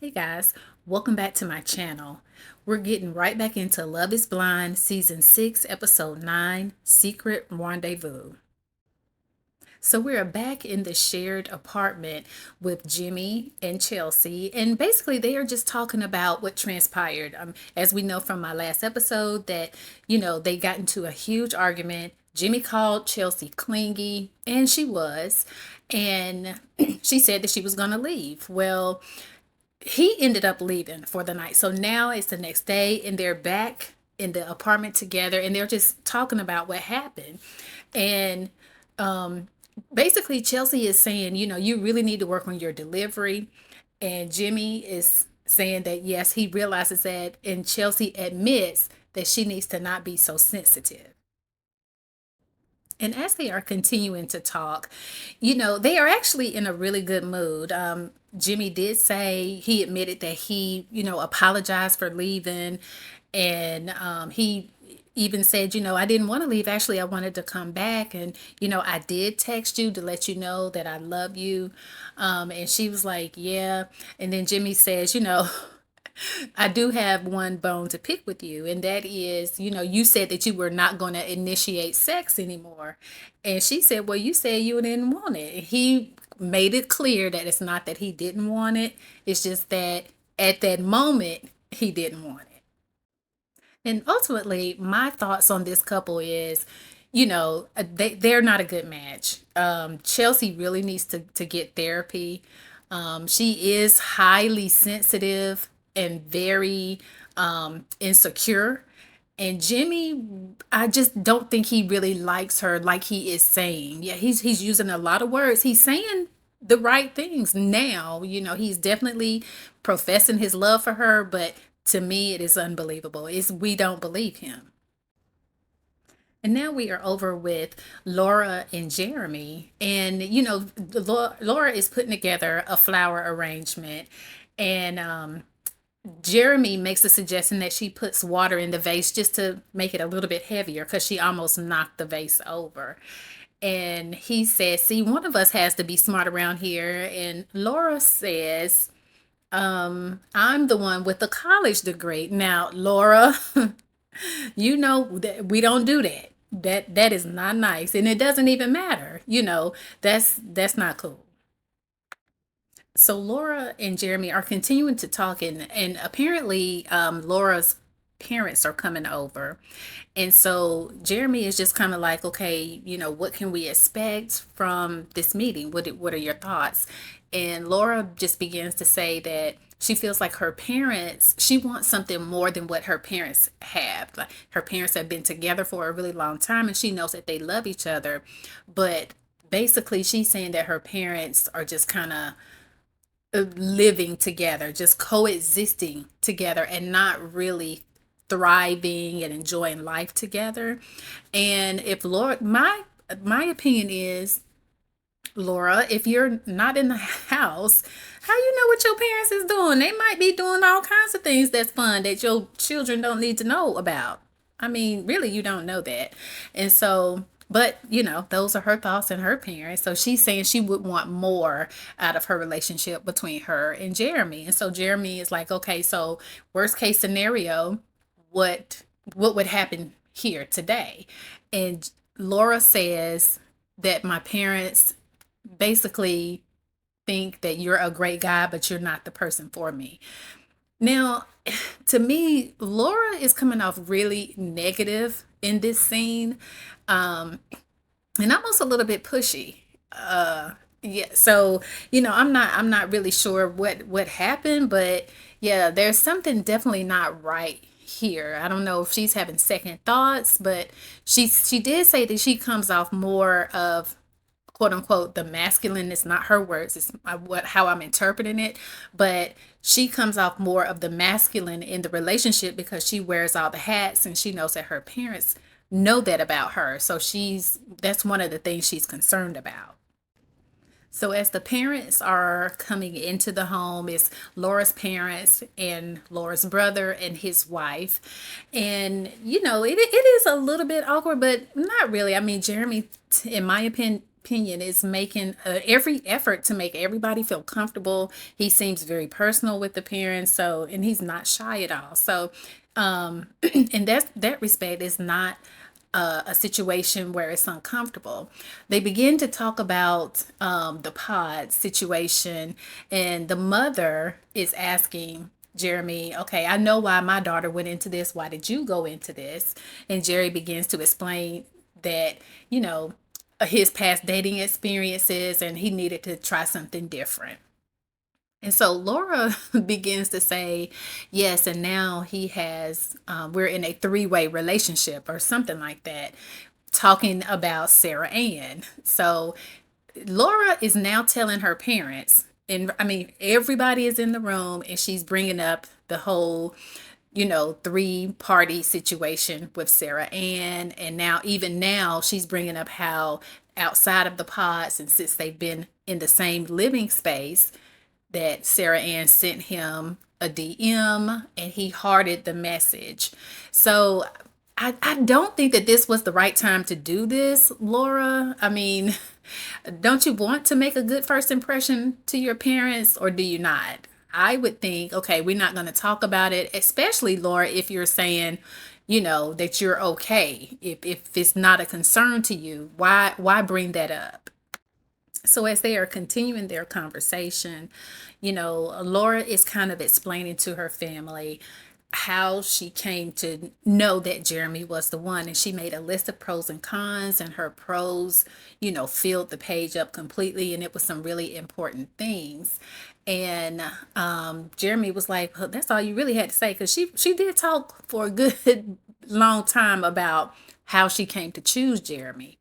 Hey guys, welcome back to my channel. We're getting right back into Love is Blind, Season 6, Episode 9, Secret Rendezvous. So we're back in the shared apartment with Jimmy and Chelsea, and basically they are just talking about what transpired. As we know from my last episode, that they got into a huge argument. Jimmy called Chelsea clingy, and she was, and she said that she was going to leave. Well, he ended up leaving for the night. So now it's the next day and they're back in the apartment together and they're just talking about what happened. And basically, Chelsea is saying, you really need to work on your delivery. And Jimmy is saying that, yes, he realizes that. And Chelsea admits that she needs to not be so sensitive. And as they are continuing to talk, they are actually in a really good mood. Jimmy did say he admitted that he, apologized for leaving. And he even said, I didn't want to leave. Actually, I wanted to come back. And, I did text you to let you know that I love you. And she was like, yeah. And then Jimmy says, I do have one bone to pick with you, and that is, you said that you were not going to initiate sex anymore. And she said, well, you said you didn't want it. And he made it clear that it's not that he didn't want it, it's just that at that moment, he didn't want it. And ultimately, my thoughts on this couple is, they're not a good match. Chelsea really needs to get therapy. She is highly sensitive and very insecure. And Jimmy, I just don't think he really likes her like he is saying. Yeah, he's using a lot of words. He's saying the right things now. He's definitely professing his love for her, but to me it is unbelievable. We don't believe him. And now we are over with Laura and Jeremy. And, Laura is putting together a flower arrangement. And Jeremy makes the suggestion that she puts water in the vase just to make it a little bit heavier because she almost knocked the vase over. And he says, see, one of us has to be smart around here. And Laura says, I'm the one with the college degree. Now, Laura, you know that we don't do that. That is not nice. And it doesn't even matter. That's not cool. So Laura and Jeremy are continuing to talk, and apparently Laura's parents are coming over. And so Jeremy is just kind of like, okay, what can we expect from this meeting? What are your thoughts? And Laura just begins to say that she feels like she wants something more than what her parents have. Like her parents have been together for a really long time and she knows that they love each other. But basically she's saying that her parents are just kind of living together, just coexisting together and not really thriving and enjoying life together. And if Laura, my opinion is, Laura, if you're not in the house, how you know what your parents is doing? They might be doing all kinds of things that's fun that your children don't need to know about. I mean, really, you don't know that. And so, but those are her thoughts and her parents. So she's saying she would want more out of her relationship between her and Jeremy. And so Jeremy is like, okay, so worst case scenario, what what would happen here today? And Laura says that my parents basically think that you're a great guy, but you're not the person for me. Now, to me, Laura is coming off really negative in this scene, um, and almost a little bit pushy. Yeah, so I'm not really sure what happened, but yeah, there's something definitely not right here. I don't know if she's having second thoughts, but she did say that she comes off more of quote unquote the masculine. It's not her words, it's how I'm interpreting it, but she comes off more of the masculine in the relationship because she wears all the hats and she knows that her parents know that about her, so that's one of the things she's concerned about. So as the parents are coming into the home, it's Laura's parents and Laura's brother and his wife. And it is a little bit awkward, but not really. I mean, Jeremy, in my opinion, opinion, is making every effort to make everybody feel comfortable. He seems very personal with the parents, so, and he's not shy at all. So, in that respect, is not a situation where it's uncomfortable. They begin to talk about the pod situation, and the mother is asking Jeremy, okay, I know why my daughter went into this. Why did you go into this? And Jerry begins to explain that, you know, his past dating experiences and he needed to try something different. And so Laura begins to say, yes, and now he has, we're in a three-way relationship or something like that, talking about Sarah Ann. So Laura is now telling her parents, and I mean, everybody is in the room, and she's bringing up the whole, three-party situation with Sarah Ann. And now, even now, she's bringing up how outside of the pods, and since they've been in the same living space, that Sarah Ann sent him a DM and he hearted the message. So I don't think that this was the right time to do this, Laura. I mean, don't you want to make a good first impression to your parents, or do you not? I would think, okay, we're not going to talk about it, especially Laura, if you're saying, that you're okay. If it's not a concern to you, why bring that up? So as they are continuing their conversation, Laura is kind of explaining to her family how she came to know that Jeremy was the one. And she made a list of pros and cons, and her pros, filled the page up completely. And it was some really important things. And Jeremy was like, well, that's all you really had to say. Because she did talk for a good long time about how she came to choose Jeremy.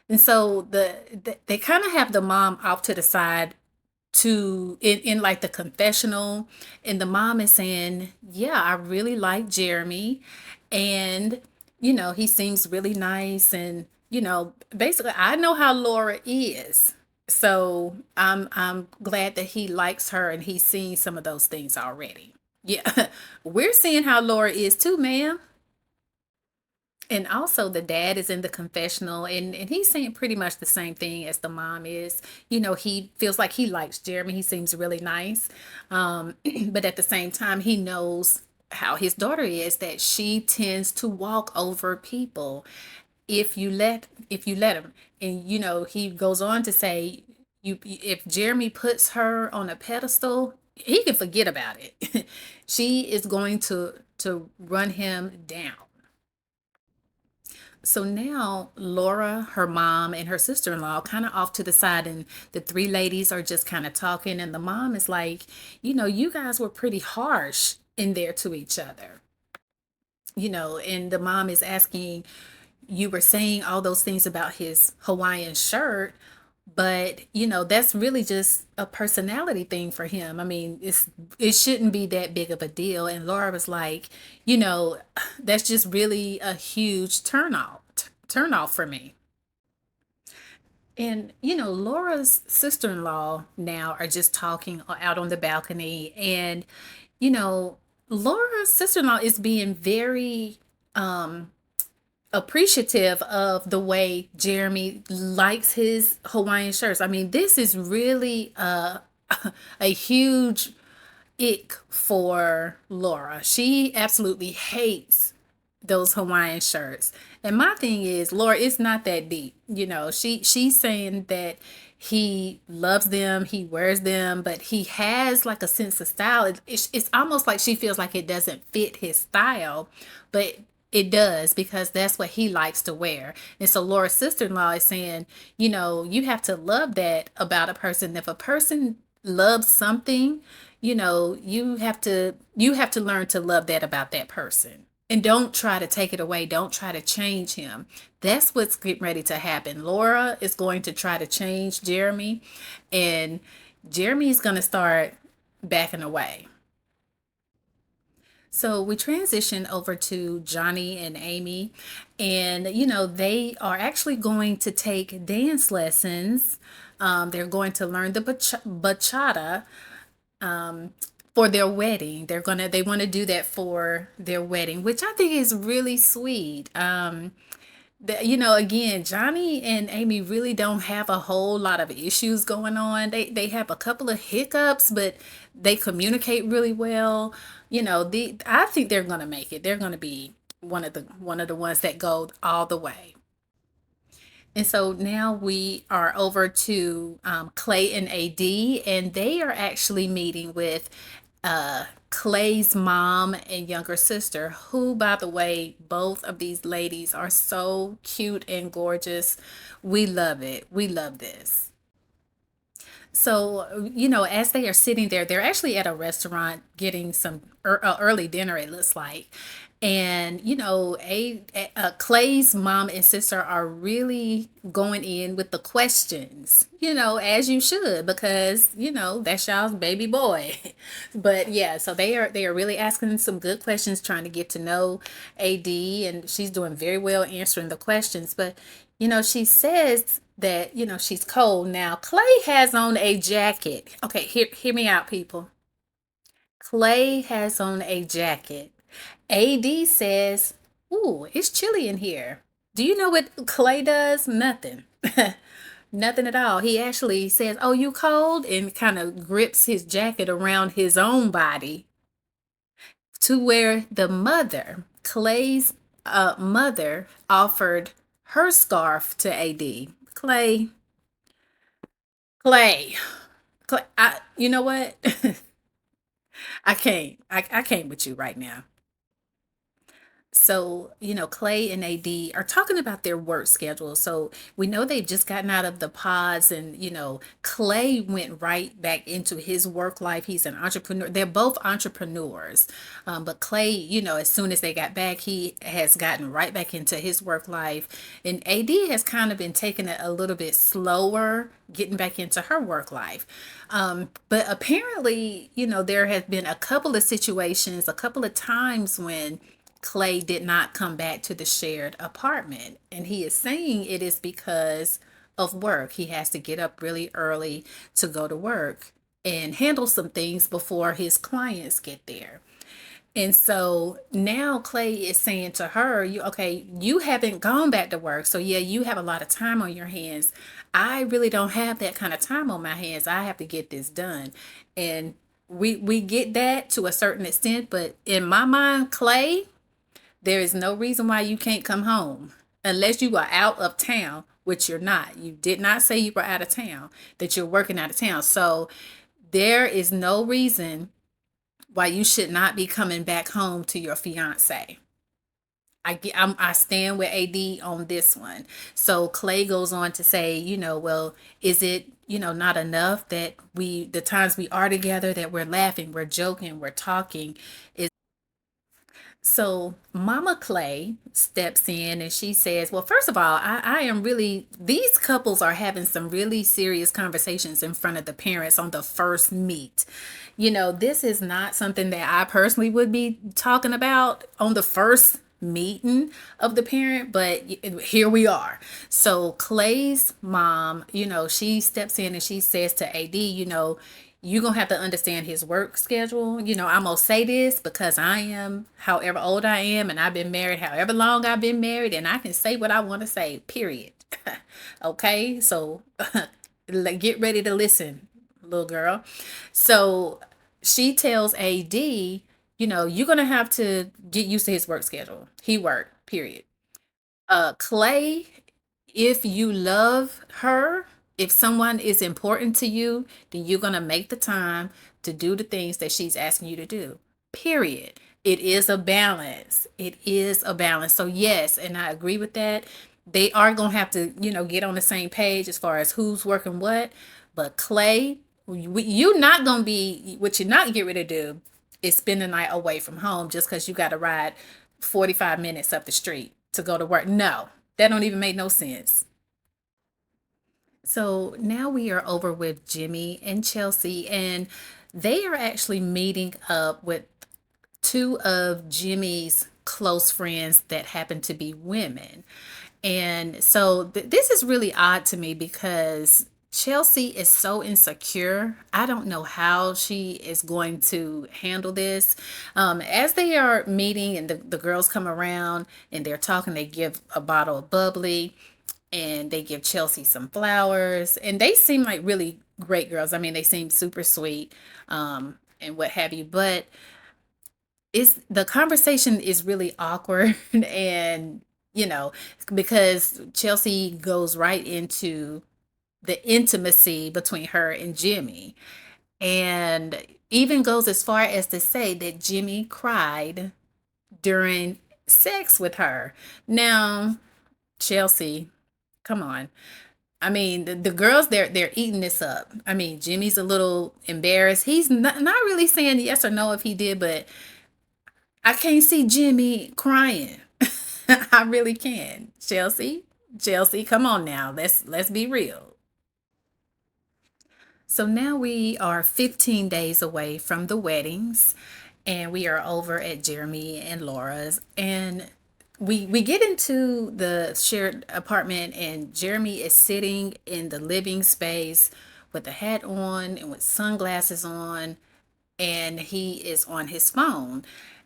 And so they kind of have the mom off to the side to in like the confessional, and the mom is saying, yeah, I really like Jeremy, and he seems really nice, and basically I know how Laura is, so I'm glad that he likes her and he's seen some of those things already. Yeah. We're seeing how Laura is too, ma'am. And also the dad is in the confessional, and he's saying pretty much the same thing as the mom is. He feels like he likes Jeremy. He seems really nice. But at the same time, he knows how his daughter is, that she tends to walk over people if you let him. And he goes on to say, if Jeremy puts her on a pedestal, he can forget about it. She is going to run him down. So now Laura, her mom, and her sister-in-law kind of off to the side, and the three ladies are just kind of talking, and the mom is like, you guys were pretty harsh in there to each other. And the mom is asking, you were saying all those things about his Hawaiian shirt, but that's really just a personality thing for him. I mean, it shouldn't be that big of a deal. And Laura was like, you know that's just really a huge turn off for me. And Laura's sister-in-law now are just talking out on the balcony, and you know Laura's sister-in-law is being very appreciative of the way Jeremy likes his Hawaiian shirts. I mean, this is really a huge ick for Laura. She absolutely hates those Hawaiian shirts. And my thing is, Laura, it's not that deep. She's saying that he loves them, he wears them, but he has like a sense of style. It's almost like she feels like it doesn't fit his style, but it does, because that's what he likes to wear. And so Laura's sister-in-law is saying, you have to love that about a person. If a person loves something, you have to learn to love that about that person. And don't try to take it away. Don't try to change him. That's what's getting ready to happen. Laura is going to try to change Jeremy, and Jeremy is going to start backing away. So we transition over to Johnny and Amy, and they are actually going to take dance lessons. They're going to learn the bachata for their wedding. They want to do that for their wedding, which I think is really sweet. Again, Johnny and Amy really don't have a whole lot of issues going on. They have a couple of hiccups, but they communicate really well. I think they're gonna make it. They're gonna be one of the ones that go all the way. And so now we are over to Clay and AD, and they are actually meeting with Clay's mom and younger sister, who, by the way, both of these ladies are so cute and gorgeous. We love it. We love this. So, as they are sitting there, they're actually at a restaurant getting some early dinner, it looks like. And, Clay's mom and sister are really going in with the questions, as you should, because, that's y'all's baby boy. But yeah, so they are really asking some good questions, trying to get to know AD, and she's doing very well answering the questions. But she says that, she's cold. Now, Clay has on a jacket. Okay, hear me out, people. Clay has on a jacket. AD says, "Ooh, it's chilly in here." Do you know what Clay does? Nothing. Nothing at all. He actually says, "Oh, you cold?" and kind of grips his jacket around his own body, to where the mother, Clay's mother, offered her scarf to AD. Clay, Clay, you know what? I can't with you right now. So, Clay and AD are talking about their work schedule. So we know they've just gotten out of the pods, and, Clay went right back into his work life. He's an entrepreneur. They're both entrepreneurs. But Clay, as soon as they got back, he has gotten right back into his work life. And AD has kind of been taking it a little bit slower, getting back into her work life. But apparently, there have been a couple of situations, a couple of times when Clay did not come back to the shared apartment. And he is saying it is because of work. He has to get up really early to go to work and handle some things before his clients get there. And so now Clay is saying to her, you haven't gone back to work. So yeah, you have a lot of time on your hands. I really don't have that kind of time on my hands. I have to get this done. And we get that to a certain extent, but in my mind, Clay, there is no reason why you can't come home unless you are out of town, which you're not. You did not say you were out of town, that you're working out of town. So there is no reason why you should not be coming back home to your fiance. I stand with AD on this one. So Clay goes on to say, well, is it, not enough that the times we are together, that we're laughing, we're joking, we're talking. So Mama Clay steps in and she says, well, first of all, I am really, these couples are having some really serious conversations in front of the parents on the first meet. This is not something that I personally would be talking about on the first meeting of the parent, but here we are. So Clay's mom, she steps in and she says to AD, you're going to have to understand his work schedule. I'm going to say this because I am however old I am, and I've been married however long I've been married, and I can say what I want to say, period. Okay? So get ready to listen, little girl. So she tells AD, you're going to have to get used to his work schedule. He worked, period. Clay, if you love her, if someone is important to you, then you're going to make the time to do the things that she's asking you to do. Period. It is a balance. It is a balance. So yes, and I agree with that. They are going to have to, get on the same page as far as who's working what. But Clay, you're not going to be, what you're not getting ready to do is spend the night away from home just because you got to ride 45 minutes up the street to go to work. No, that don't even make no sense. So now we are over with Jimmy and Chelsea, and they are actually meeting up with two of Jimmy's close friends that happen to be women. And so this is really odd to me because Chelsea is so insecure. I don't know how she is going to handle this. As they are meeting and the girls come around and they're talking, they give a bottle of bubbly and they give Chelsea some flowers. And they seem like really great girls. I mean, they seem super sweet and what have you. But it's the conversation is really awkward and you know because Chelsea goes right into the intimacy between her and Jimmy, and even goes as far as to say that Jimmy cried during sex with her. Now, Chelsea, come on. I mean, the girls they're eating this up. I mean, Jimmy's a little embarrassed. He's not really saying yes or no if he did, but I can't see Jimmy crying. I really can. Chelsea, come on now. Let's be real. So now we are 15 days away from the weddings, and we are over at Jeremy and Laura's, and we get into the shared apartment, and Jeremy is sitting in the living space with a hat on and with sunglasses on, and he is on his phone.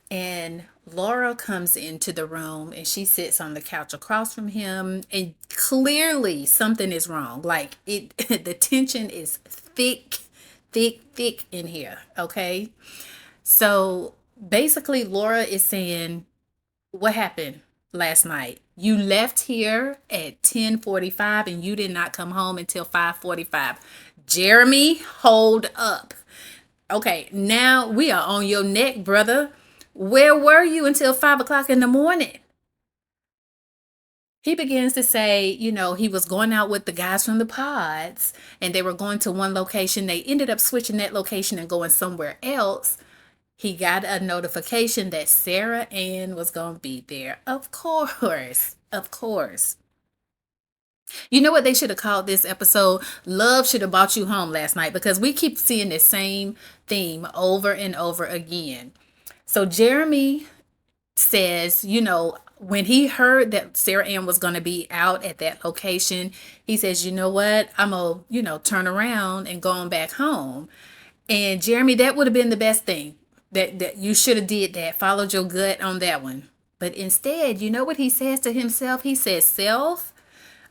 And Laura comes into the room and she sits on the couch across from him, and clearly something is wrong. Like it the tension is thick, thick, thick in here, okay? So basically Laura is saying, "What happened last night? You left here at 10:45 and you did not come home until 5:45. Jeremy, hold up. Okay, now we are on your neck, brother. Where were you until 5 o'clock in the morning?" He begins to say, he was going out with the guys from the pods and they were going to one location. They ended up switching that location and going somewhere else. He got a notification that Sarah Ann was going to be there. Of course. Of course. You know what they should have called this episode? Love should have brought you home last night, because we keep seeing the same theme over and over again. So Jeremy says, when he heard that Sarah Ann was going to be out at that location, he says, "You know what? I'm going to, turn around and go on back home." And Jeremy, that would have been the best thing. That you should have did that, followed your gut on that one. But instead, you know what he says to himself? He says, "Self,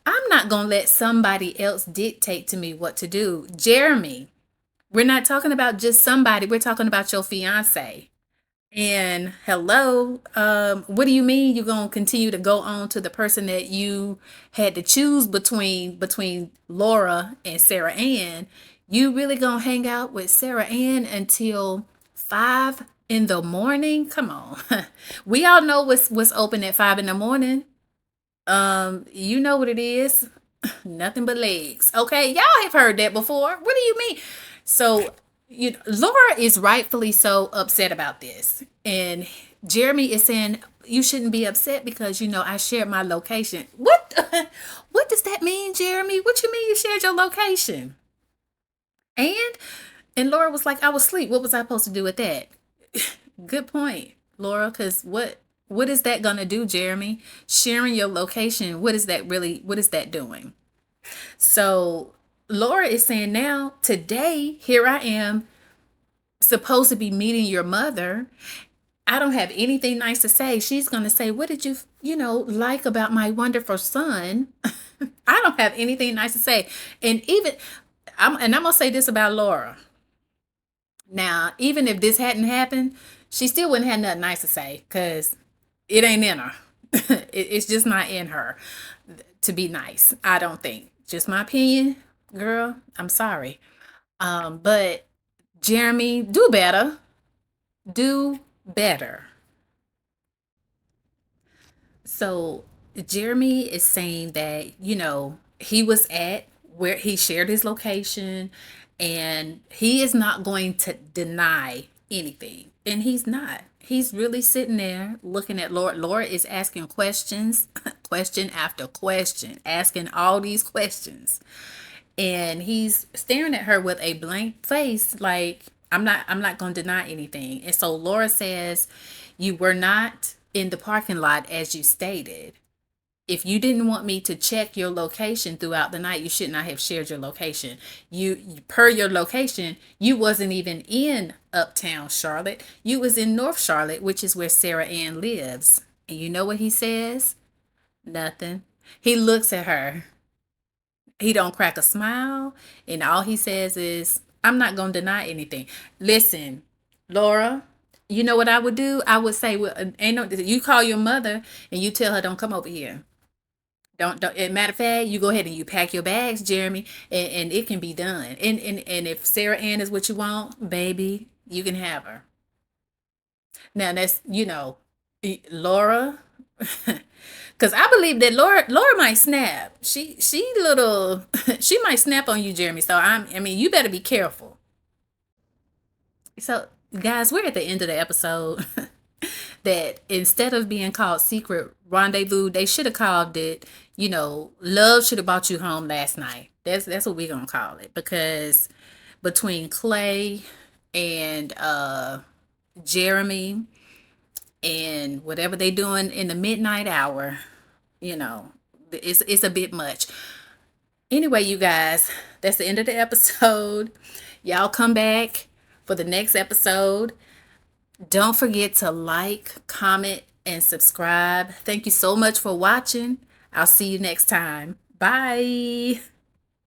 I'm not going to let somebody else dictate to me what to do." Jeremy, we're not talking about just somebody. We're talking about your fiance. And hello, what do you mean you're gonna continue to go on to the person that you had to choose between Laura and Sarah Ann? You really gonna hang out with Sarah Ann until 5 in the morning? Come on. We all know what's open at 5 in the morning. You know what it is. Nothing but legs. Okay, y'all have heard that before. What do you mean? So, Laura is rightfully so upset about this, and Jeremy is saying you shouldn't be upset because I shared my location. What? What does that mean, Jeremy? What you mean you shared your location? And Laura was like, "I was asleep. What was I supposed to do with that?" Good point, Laura. Because what is that gonna do, Jeremy? Sharing your location. What is that really? What is that doing? So Laura is saying, now, today, here I am supposed to be meeting your mother. I don't have anything nice to say. She's going to say, "What did you, like about my wonderful son?" I don't have anything nice to say. And I'm going to say this about Laura. Now, even if this hadn't happened, she still wouldn't have nothing nice to say, because it ain't in her. It's just not in her to be nice, I don't think. Just my opinion. Girl, I'm sorry. But Jeremy, do better. Do better. So Jeremy is saying that, he was at where he shared his location, and he is not going to deny anything. And he's not. He's really sitting there looking at Laura. Laura is asking questions, question after question, asking all these questions. And he's staring at her with a blank face, like, I'm not going to deny anything. And so Laura says, "You were not in the parking lot as you stated." If you didn't want me to check your location throughout the night, you should not have shared your location. Per your location, you wasn't even in uptown Charlotte. You was in North Charlotte, which is where Sarah Ann lives. And you know what he says? Nothing. He looks at her. He don't crack a smile, and all he says is, "I'm not going to deny anything." Listen, Laura, you know what I would do? I would say, "Well, ain't no, you call your mother and you tell her don't come over here. Don't. Matter of fact, you go ahead and you pack your bags, Jeremy, and it can be done. And if Sarah Ann is what you want, baby, you can have her. Now that's Laura, because I believe that Laura might snap. She little she might snap on you, Jeremy. So I mean, you better be careful. So guys, we're at the end of the episode. That instead of being called Secret Rendezvous, they should have called it, Love Should Have Brought You Home Last Night. That's what we're gonna call it, because between Clay and Jeremy and whatever they doing in the midnight hour, you know, it's a bit much. Anyway, you guys, that's the end of the episode. Y'all come back for the next episode. Don't forget to like, comment, and subscribe. Thank you so much for watching. I'll see you next time. Bye.